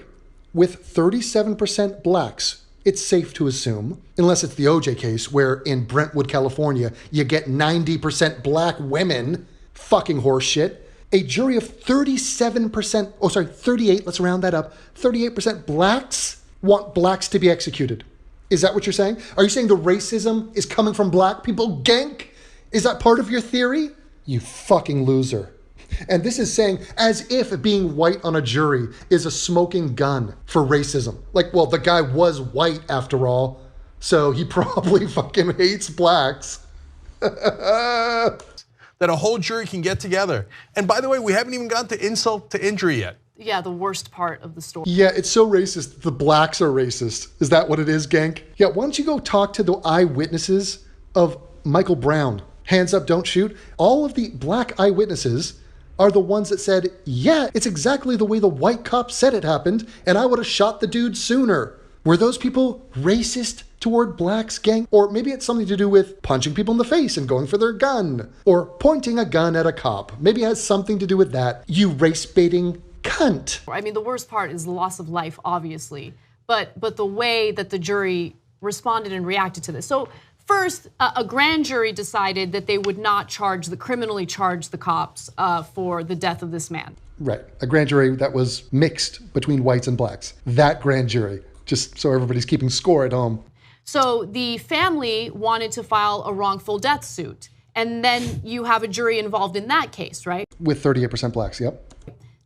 S1: with 37% blacks, it's safe to assume, unless it's the OJ case where in Brentwood, California, you get 90% black women, fucking horseshit. A jury of 38, let's round that up, 38% blacks want blacks to be executed. Is that what you're saying? Are you saying the racism is coming from black people, Genk? Is that part of your theory? You fucking loser. And this is saying as if being white on a jury is a smoking gun for racism. Like, well, the guy was white after all, so he probably fucking hates blacks.
S5: That a whole jury can get together. And by the way, we haven't even gotten to insult to injury yet.
S4: Yeah, the worst part of the story.
S1: Yeah, it's so racist. The blacks are racist. Is that what it is, Genk? Yeah, why don't you go talk to the eyewitnesses of Michael Brown? Hands up, don't shoot. All of the black eyewitnesses are the ones that said, yeah, it's exactly the way the white cop said it happened, and I would have shot the dude sooner. Were those people racist toward blacks, Genk? Or maybe it's something to do with punching people in the face and going for their gun, or pointing a gun at a cop. Maybe it has something to do with that. You race-baiting cunt.
S4: I mean, the worst part is the loss of life, obviously, but the way that the jury responded and reacted to this. So First, a grand jury decided that they would not criminally charge the cops for the death of this man.
S1: Right. A grand jury that was mixed between whites and blacks. That grand jury, just so everybody's keeping score at home.
S4: So the family wanted to file a wrongful death suit. And then you have a jury involved in that case, right?
S1: With 38% blacks, yep.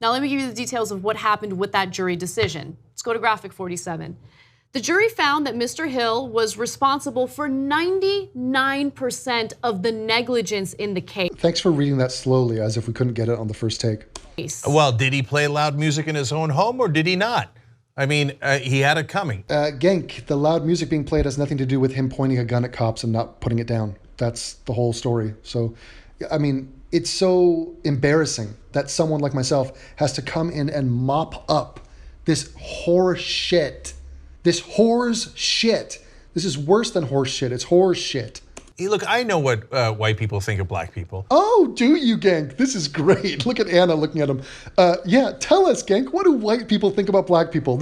S4: Now let me give you the details of what happened with that jury decision. Let's go to graphic 47. The jury found that Mr. Hill was responsible for 99% of the negligence in the case.
S1: Thanks for reading that slowly, as if we couldn't get it on the first take.
S5: Well, did he play loud music in his own home or did he not? I mean, he had it coming.
S1: Genk, the loud music being played has nothing to do with him pointing a gun at cops and not putting it down. That's the whole story. So, I mean, it's so embarrassing that someone like myself has to come in and mop up this horse shit. This horse shit. This is worse than horse shit. It's horse shit.
S5: Hey, look, I know what white people think of black people.
S1: Oh, do you, Genk? This is great. Look at Anna looking at him. Yeah, tell us, Genk, what do white people think about black people?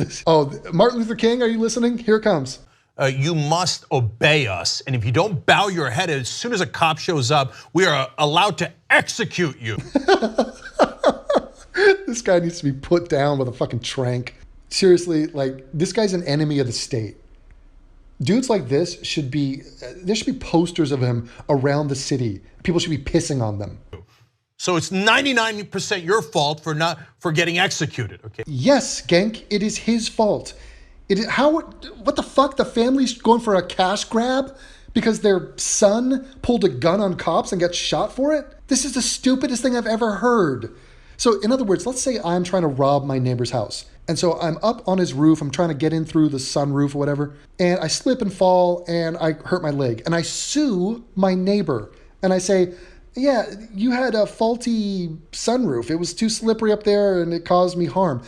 S1: Martin Luther King, are you listening? Here it comes.
S5: You must obey us, and if you don't bow your head as soon as a cop shows up, we are allowed to execute you.
S1: This guy needs to be put down with a fucking trank. Seriously, like, this guy's an enemy of the state. Dudes like this there should be posters of him around the city. People should be pissing on them.
S5: So it's 99% your fault for getting executed, okay?
S1: Yes, Genk, it is his fault. What the fuck? The family's going for a cash grab because their son pulled a gun on cops and got shot for it? This is the stupidest thing I've ever heard. So in other words, let's say I'm trying to rob my neighbor's house. And so I'm up on his roof, I'm trying to get in through the sunroof or whatever, and I slip and fall and I hurt my leg. And I sue my neighbor and I say, yeah, you had a faulty sunroof. It was too slippery up there and it caused me harm.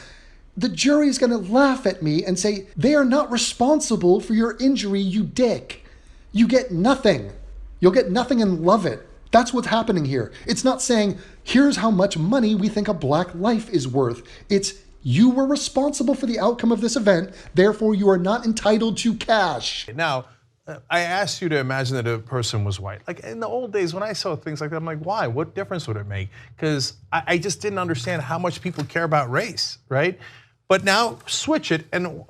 S1: The jury is going to laugh at me and say, they are not responsible for your injury, you dick. You get nothing. You'll get nothing and love it. That's what's happening here. It's not saying, here's how much money we think a black life is worth. It's, you were responsible for the outcome of this event, therefore you are not entitled to cash.
S5: Now, I asked you to imagine that a person was white. Like in the old days when I saw things like that, I'm like, why? What difference would it make? Because I just didn't understand how much people care about race, right? But now switch it, and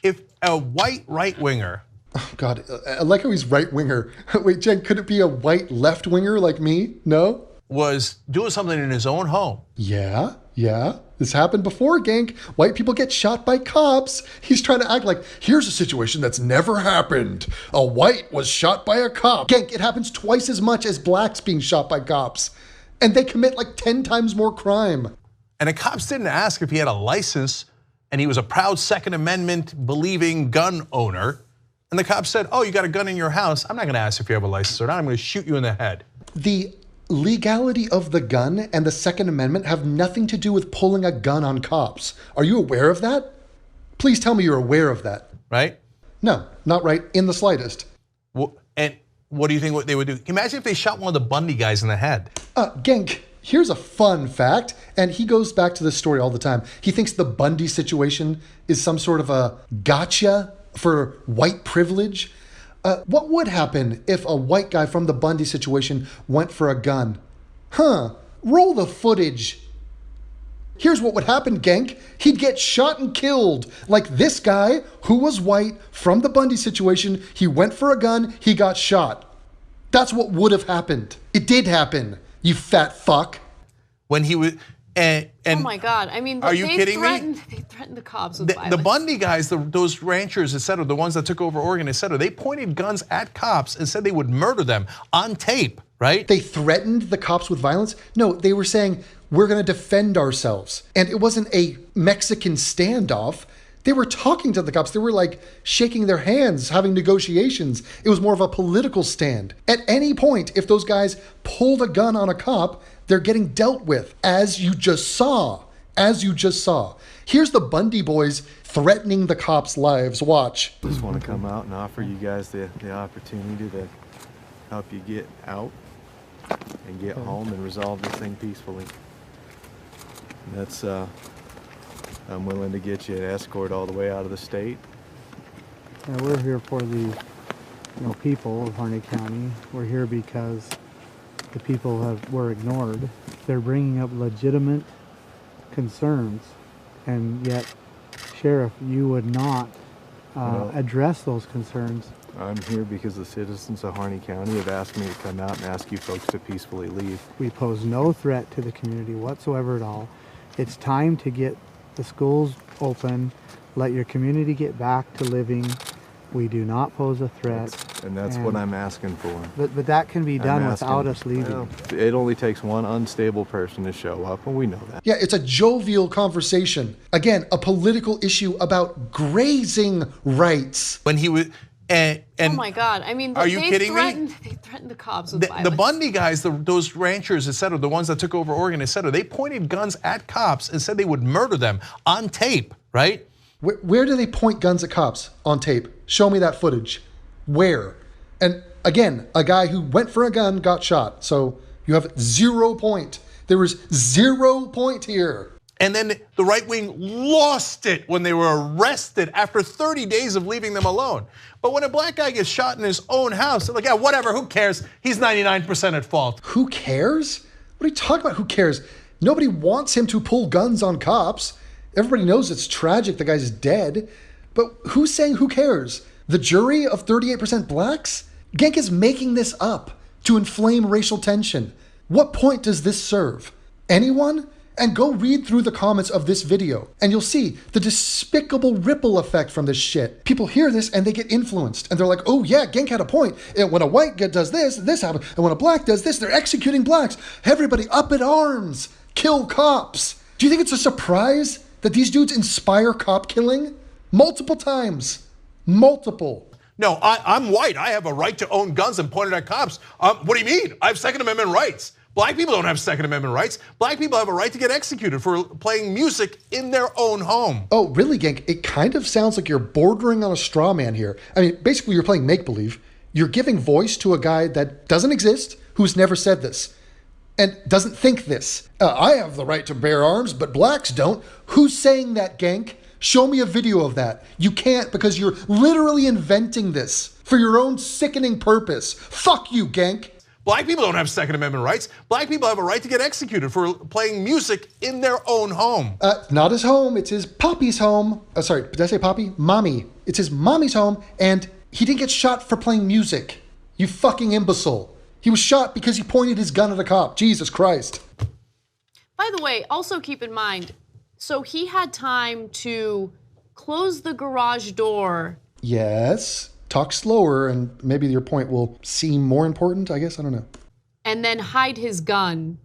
S5: if a white right-winger.
S1: Oh God, I like how he's right-winger. Wait, Jen, could it be a white left-winger like me? No?
S5: Was doing something in his own home.
S1: Yeah. This happened before, Genk. White people get shot by cops. He's trying to act like, here's a situation that's never happened. A white was shot by a cop. Genk, it happens twice as much as blacks being shot by cops. And they commit like 10 times more crime.
S5: And the cops didn't ask if he had a license and he was a proud Second Amendment believing gun owner. And the cops said, oh, you got a gun in your house. I'm not gonna ask if you have a license or not. I'm gonna shoot you in the head.
S1: The legality of the gun and the Second Amendment have nothing to do with pulling a gun on cops. Are you aware of that? Please tell me you're aware of that.
S5: Right?
S1: No, not right in the slightest.
S5: And what do you think what they would do? Imagine if they shot one of the Bundy guys in the head.
S1: Genk, here's a fun fact, and he goes back to this story all the time. He thinks the Bundy situation is some sort of a gotcha for white privilege. What would happen if a white guy from the Bundy situation went for a gun? Roll the footage. Here's what would happen, Genk. He'd get shot and killed. Like this guy who was white from the Bundy situation. He went for a gun, he got shot. That's what would have happened. It did happen, you fat fuck.
S5: When he was, and
S4: oh my God! I mean,
S5: are you kidding me?
S4: They threatened the cops with violence.
S5: The Bundy guys, those ranchers, et cetera, the ones that took over Oregon, et cetera, they pointed guns at cops and said they would murder them on tape, right?
S1: They threatened the cops with violence? No, they were saying, we're gonna defend ourselves. And it wasn't a Mexican standoff. They were talking to the cops. They were like shaking their hands, having negotiations. It was more of a political stand. At any point, if those guys pulled a gun on a cop, they're getting dealt with, as you just saw. Here's the Bundy boys threatening the cops' lives. Watch.
S7: Just want to come out and offer you guys the opportunity to help you get out and get home and resolve this thing peacefully. That's, I'm willing to get you an escort all the way out of the state.
S8: Yeah, we're here for the people of Harney County. We're here because the people were ignored. They're bringing up legitimate concerns, and yet, Sheriff, you would not address those concerns.
S7: I'm here because the citizens of Harney County have asked me to come out and ask you folks to peacefully leave.
S8: We pose no threat to the community whatsoever at all. It's time to get the schools open, let your community get back to living. We do not pose a threat.
S7: That's what I'm asking for.
S8: But that can be done without us leaving.
S7: Well, it only takes one unstable person to show up, and we know that.
S1: Yeah, it's a jovial conversation. Again, a political issue about grazing rights.
S5: When he was, and
S4: oh my God! I mean,
S5: are you kidding me?
S4: They threatened the cops with violence.
S5: The Bundy guys, those ranchers, et cetera, the ones that took over Oregon, et cetera, they pointed guns at cops and said they would murder them on tape, right?
S1: Where do they point guns at cops on tape? Show me that footage. Where? And again, a guy who went for a gun got shot. So you have 0 point. There was 0 point here.
S5: And then the right wing lost it when they were arrested after 30 days of leaving them alone. But when a black guy gets shot in his own house, they're like, yeah, whatever, who cares? He's 99% at fault.
S1: Who cares? What are you talking about? Who cares? Nobody wants him to pull guns on cops. Everybody knows it's tragic the guy's dead. But who's saying who cares? The jury of 38% blacks? Genk is making this up to inflame racial tension. What point does this serve? Anyone? And go read through the comments of this video, and you'll see the despicable ripple effect from this shit. People hear this and they get influenced, and they're like, oh yeah, Genk had a point. And when a white guy does this, this happens. And when a black does this, they're executing blacks. Everybody up in arms. Kill cops. Do you think it's a surprise that these dudes inspire cop killing? Multiple times. Multiple.
S5: No, I'm white. I have a right to own guns and point it at cops. What do you mean? I have Second Amendment rights. Black people don't have Second Amendment rights. Black people have a right to get executed for playing music in their own home.
S1: Oh, really, Genk? It kind of sounds like you're bordering on a straw man here. I mean, basically you're playing make-believe. You're giving voice to a guy that doesn't exist, who's never said this, and doesn't think this. I have the right to bear arms, but blacks don't. Who's saying that, Genk? Show me a video of that. You can't, because you're literally inventing this for your own sickening purpose. Fuck you, Genk.
S5: Black people don't have Second Amendment rights. Black people have a right to get executed for playing music in their own home.
S1: Not his home, it's his poppy's home. Sorry, did I say poppy? Mommy. It's his mommy's home, and he didn't get shot for playing music. You fucking imbecile. He was shot because he pointed his gun at a cop. Jesus Christ.
S4: By the way, also keep in mind, so he had time to close the garage door.
S1: Yes. Talk slower and maybe your point will seem more important, I guess. I don't know.
S4: And then hide his gun,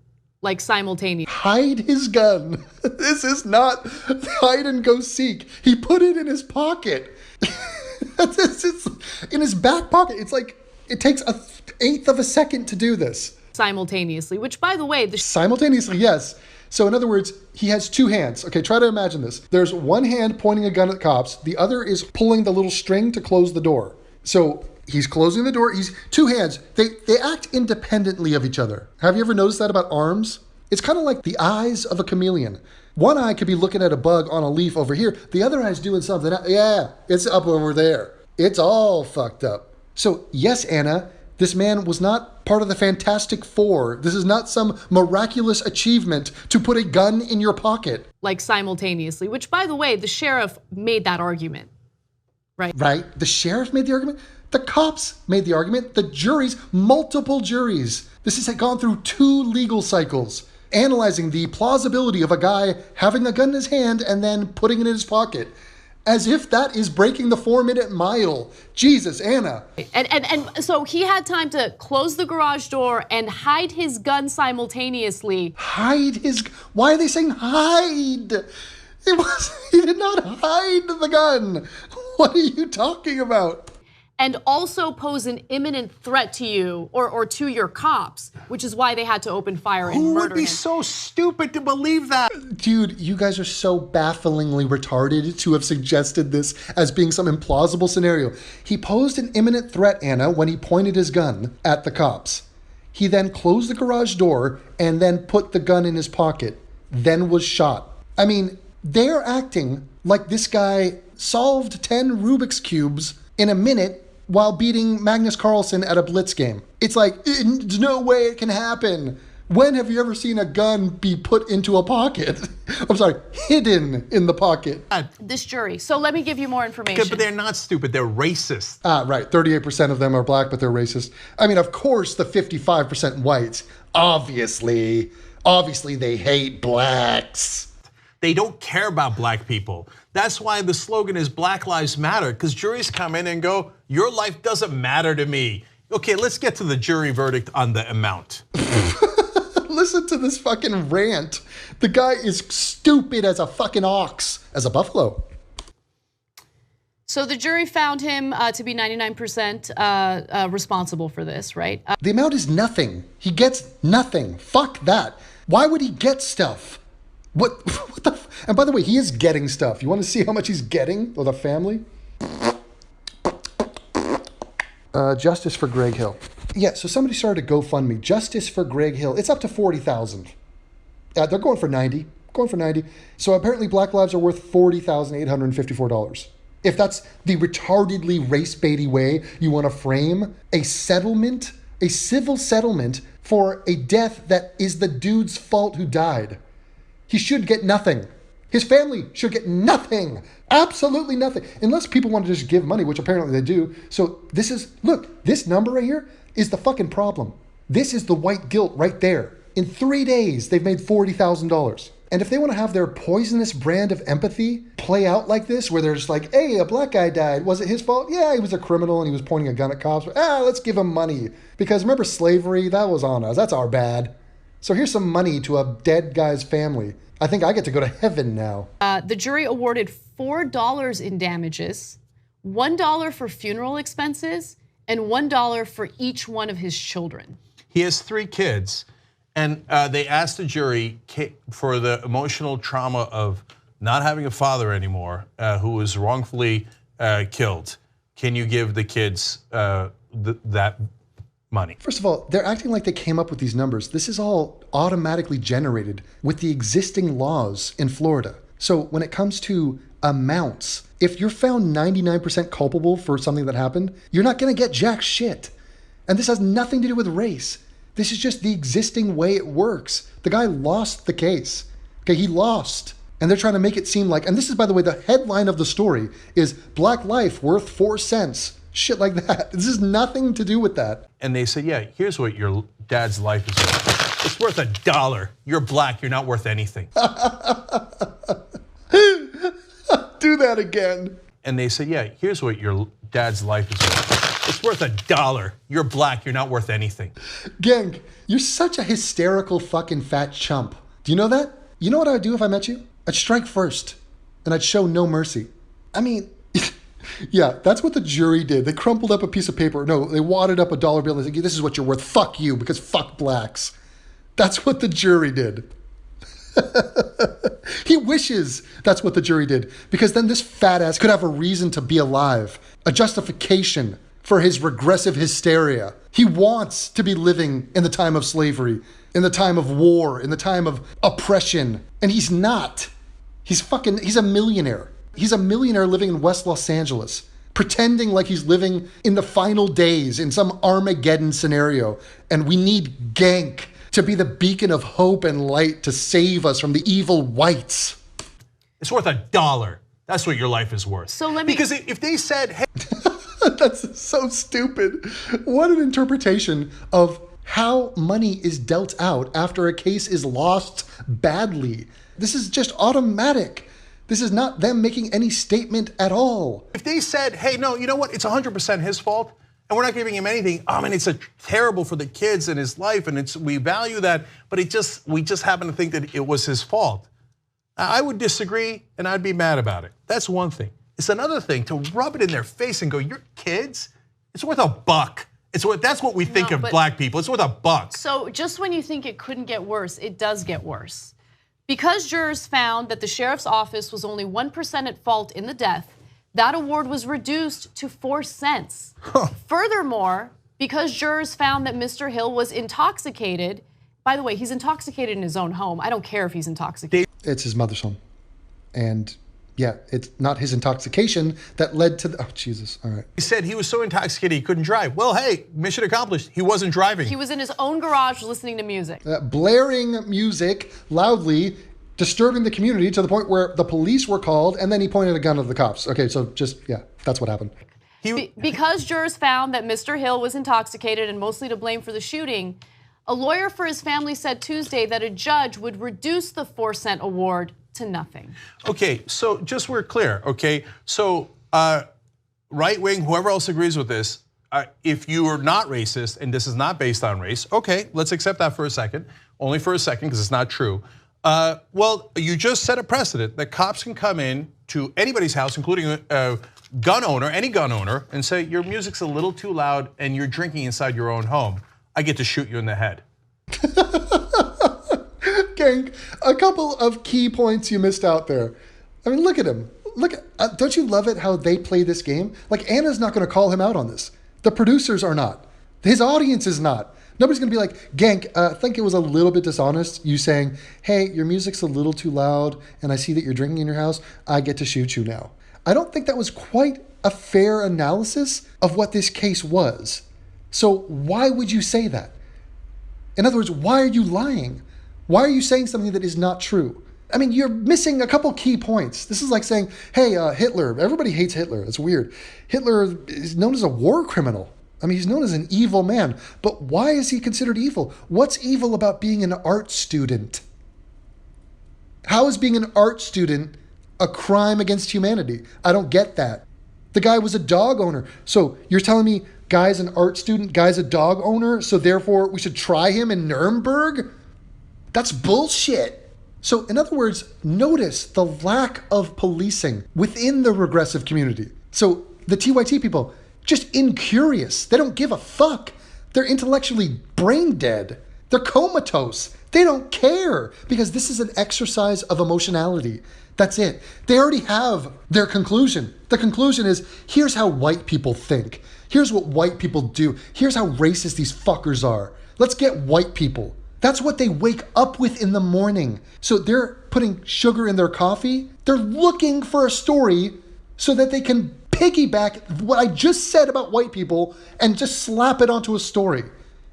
S4: like simultaneously.
S1: Hide his gun. This is not hide and go seek. He put it in his pocket. It's in his back pocket. It's like, it takes 1/8 of a second to do this.
S4: Simultaneously, which by the way,
S1: simultaneously, yes. So in other words, he has two hands. Okay, try to imagine this. There's one hand pointing a gun at cops. The other is pulling the little string to close the door. So he's closing the door. He's two hands. They act independently of each other. Have you ever noticed that about arms? It's kind of like the eyes of a chameleon. One eye could be looking at a bug on a leaf over here. The other eye's doing something. Yeah, it's up over there. It's all fucked up. So yes, Anna, this man was not part of the Fantastic Four. This is not some miraculous achievement to put a gun in your pocket.
S4: Like simultaneously, which by the way, the sheriff made that argument, right?
S1: Right, the sheriff made the argument. The cops made the argument. The juries, multiple juries. This has gone through 2 legal cycles, analyzing the plausibility of a guy having a gun in his hand and then putting it in his pocket. As if that is breaking the 4-minute mile. Jesus, Anna.
S4: And so he had time to close the garage door and hide his gun simultaneously.
S1: Hide his, why are they saying hide? He did not hide the gun. What are you talking about?
S4: And also pose an imminent threat to you or to your cops, which is why they had to open fire and
S5: Who
S4: murder
S5: would be
S4: him.
S5: so stupid to believe that?
S1: Dude, you guys are so bafflingly retarded to have suggested this as being some implausible scenario. He posed an imminent threat, Anna, when he pointed his gun at the cops. He then closed the garage door and then put the gun in his pocket, then was shot. I mean, they're acting like this guy solved 10 Rubik's Cubes in a minute while beating Magnus Carlsen at a Blitz game. It's like, there's no way it can happen. When have you ever seen a gun be put into a pocket? I'm sorry, hidden in the pocket.
S4: This jury. So let me give you more information.
S5: But they're not stupid, they're racist.
S1: Right, 38% of them are black, but they're racist. I mean, of course, the 55% whites, obviously they hate blacks.
S5: They don't care about black people. That's why the slogan is Black Lives Matter, because juries come in and go, your life doesn't matter to me. Okay, let's get to the jury verdict on the amount.
S1: Listen to this fucking rant. The guy is stupid as a fucking ox, as a buffalo.
S4: So the jury found him to be 99% responsible for this, right?
S1: The amount is nothing. He gets nothing. Fuck that. Why would he get stuff? What the? And by the way, he is getting stuff. You want to see how much he's getting with a family? Justice for Greg Hill. Yeah, so somebody started a GoFundMe. Justice for Greg Hill. It's up to 40,000. They're going for 90. Going for 90. So apparently black lives are worth $40,854. If that's the retardedly race-baity way you want to frame a settlement, a civil settlement for a death that is the dude's fault who died, he should get nothing. His family should get nothing. Absolutely nothing. Unless people want to just give money, which apparently they do. So this is, look, this number right here is the fucking problem. This is the white guilt right there. In 3 days, they've made $40,000. And if they want to have their poisonous brand of empathy play out like this, where they're just like, hey, a black guy died. Was it his fault? Yeah, he was a criminal and he was pointing a gun at cops. Let's give him money. Because remember slavery? That was on us. That's our bad. So here's some money to a dead guy's family. I think I get to go to heaven now.
S4: The jury awarded $4 in damages, $1 for funeral expenses, and $1 for each one of his children.
S5: He has 3 kids, and they asked the jury for the emotional trauma of not having a father anymore who was wrongfully killed. Can you give the kids that money?
S1: First of all, they're acting like they came up with these numbers. This is all automatically generated with the existing laws in Florida. So when it comes to amounts, if you're found 99% culpable for something that happened, you're not gonna get jack shit. And this has nothing to do with race. This is just the existing way it works. The guy lost the case. Okay, he lost. And they're trying to make it seem like, and this is, by the way, the headline of the story is Black Life Worth 4 cents. Shit like that. This has nothing to do with that.
S5: And they said, yeah, here's what your dad's life is worth. It's worth $1. You're black, you're not worth anything.
S1: Do that again.
S5: And they said, yeah, here's what your dad's life is worth. It's worth $1. You're black, you're not worth anything.
S1: Gang, you're such a hysterical fucking fat chump. Do you know that? You know what I would do if I met you? I'd strike first, and I'd show no mercy. I mean, yeah, that's what the jury did. They crumpled up a piece of paper. No, they wadded up a dollar bill and said, this is what you're worth. Fuck you, because fuck blacks. That's what the jury did. He wishes that's what the jury did, because then this fat ass could have a reason to be alive, a justification for his regressive hysteria. He wants to be living in the time of slavery, in the time of war, in the time of oppression, and he's not. He's a millionaire. He's a millionaire living in West Los Angeles, pretending like he's living in the final days in some Armageddon scenario, and we need Gank to be the beacon of hope and light to save us from the evil whites.
S5: It's worth $1. That's what your life is worth.
S4: So let me,
S5: because if they said, hey,
S1: that's so stupid. What an interpretation of how money is dealt out after a case is lost badly. This is just automatic. This is not them making any statement at all.
S5: If they said, hey, no, you know what? It's 100% his fault, and we're not giving him anything. I mean, it's terrible for the kids and his life, and we value that, but we just happen to think that it was his fault. I would disagree, and I'd be mad about it. That's one thing. It's another thing to rub it in their face and go, your kids, it's worth $1. That's what we think of black people. It's worth $1.
S4: So just when you think it couldn't get worse, it does get worse. Because jurors found that the sheriff's office was only 1% at fault in the death, that award was reduced to 4 cents. Furthermore, because jurors found that Mr. Hill was intoxicated, by the way, he's intoxicated in his own home. I don't care if he's intoxicated.
S1: It's his mother's home. And Yeah, it's not his intoxication that led to the, oh, Jesus, all right.
S5: He said he was so intoxicated he couldn't drive. Well, hey, mission accomplished. He wasn't driving.
S4: He was in his own garage listening to music.
S1: Blaring music loudly, disturbing the community to the point where the police were called, and then he pointed a gun at the cops. Okay, so just, yeah, that's what happened.
S4: Because jurors found that Mr. Hill was intoxicated and mostly to blame for the shooting, a lawyer for his family said Tuesday that a judge would reduce the 4-cent award to nothing.
S5: Okay, so just so we're clear, okay? So right wing, whoever else agrees with this, if you are not racist and this is not based on race, okay, let's accept that for a second, only for a second because it's not true. Well, you just set a precedent that cops can come in to anybody's house, including a gun owner, any gun owner, and say your music's a little too loud and you're drinking inside your own home. I get to shoot you in the head.
S1: Gang, a couple of key points you missed out there. I mean, look at him. Look, don't you love it how they play this game? Like, Anna's not going to call him out on this. The producers are not. His audience is not. Nobody's going to be like, Gank, I think it was a little bit dishonest, you saying, hey, your music's a little too loud, and I see that you're drinking in your house. I get to shoot you now. I don't think that was quite a fair analysis of what this case was. So why would you say that? In other words, why are you lying? Why are you saying something that is not true? I mean, you're missing a couple key points. This is like saying, hey, Hitler, everybody hates Hitler. It's weird. Hitler is known as a war criminal. I mean, he's known as an evil man. But why is he considered evil? What's evil about being an art student? How is being an art student a crime against humanity? I don't get that. The guy was a dog owner. So you're telling me guy's an art student, guy's a dog owner, so therefore we should try him in Nuremberg? That's bullshit. So in other words, notice the lack of policing within the regressive community. So the TYT people, just incurious. They don't give a fuck. They're intellectually brain dead. They're comatose. They don't care because this is an exercise of emotionality. That's it. They already have their conclusion. The conclusion is, here's how white people think. Here's what white people do. Here's how racist these fuckers are. Let's get white people. That's what they wake up with in the morning. So they're putting sugar in their coffee. They're looking for a story so that they can piggyback what I just said about white people and just slap it onto a story.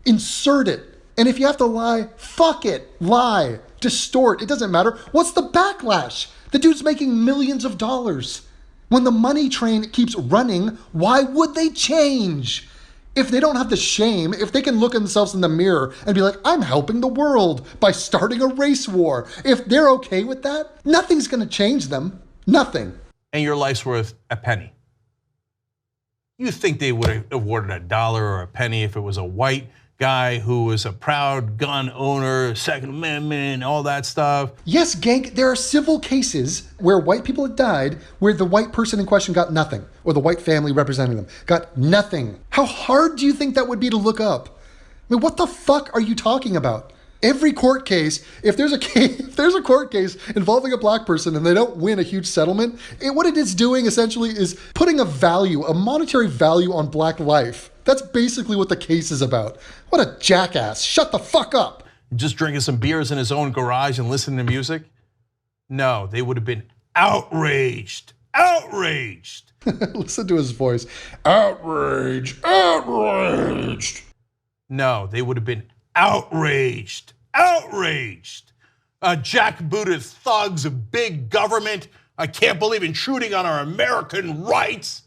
S1: Insert it. And if you have to lie, fuck it. Lie. Distort. It doesn't matter. What's the backlash? The dude's making millions of dollars. When the money train keeps running, why would they change? If they don't have the shame, if they can look at themselves in the mirror and be like, I'm helping the world by starting a race war. If they're okay with that, nothing's gonna change them. Nothing.
S5: And your life's worth a penny. You think they would have awarded $1 or a penny if it was a white guy who was a proud gun owner, Second Amendment, all that stuff.
S1: Yes, Gank, there are civil cases where white people had died where the white person in question got nothing, or the white family representing them got nothing. How hard do you think that would be to look up? I mean, what the fuck are you talking about? Every court case, if there's a court case involving a black person and they don't win a huge settlement, what it is doing essentially is putting a monetary value on black life. That's basically what the case is about. What a jackass. Shut the fuck up.
S5: Just drinking some beers in his own garage and listening to music? No, they would have been outraged. Outraged.
S1: Listen to his voice. Outrage. Outraged.
S5: No, they would have been outraged. Outraged. Jackbooted thugs of big government. I can't believe intruding on our American rights.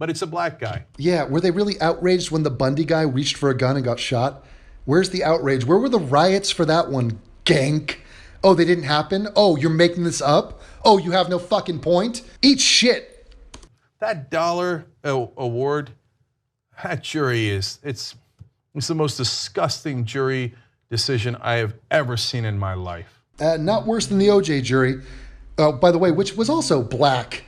S5: But it's a black guy.
S1: Yeah, were they really outraged when the Bundy guy reached for a gun and got shot? Where's the outrage? Where were the riots for that one, Gank? Oh, they didn't happen? Oh, you're making this up? Oh, you have no fucking point? Eat shit.
S5: That $1 award, that jury it's the most disgusting jury decision I have ever seen in my life.
S1: Not worse than the OJ jury, by the way, which was also black.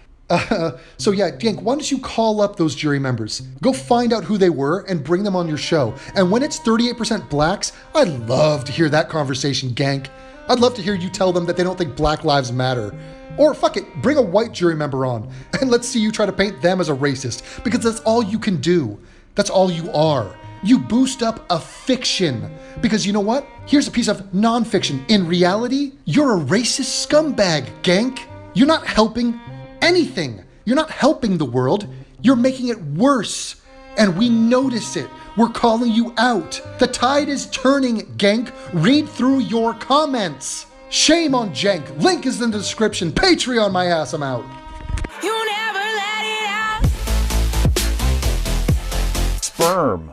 S1: So yeah, Gank, why don't you call up those jury members? Go find out who they were and bring them on your show. And when it's 38% blacks, I'd love to hear that conversation, Gank. I'd love to hear you tell them that they don't think black lives matter. Or fuck it, bring a white jury member on and let's see you try to paint them as a racist, because that's all you can do. That's all you are. You boost up a fiction. Because you know what? Here's a piece of nonfiction. In reality, you're a racist scumbag, Gank. You're not helping anything. You're not helping the world. You're making it worse. And we notice it. We're calling you out. The tide is turning, Genk. Read through your comments. Shame on Genk. Link is in the description. Patreon my ass, I'm out.
S2: You never let it out.
S3: Sperm.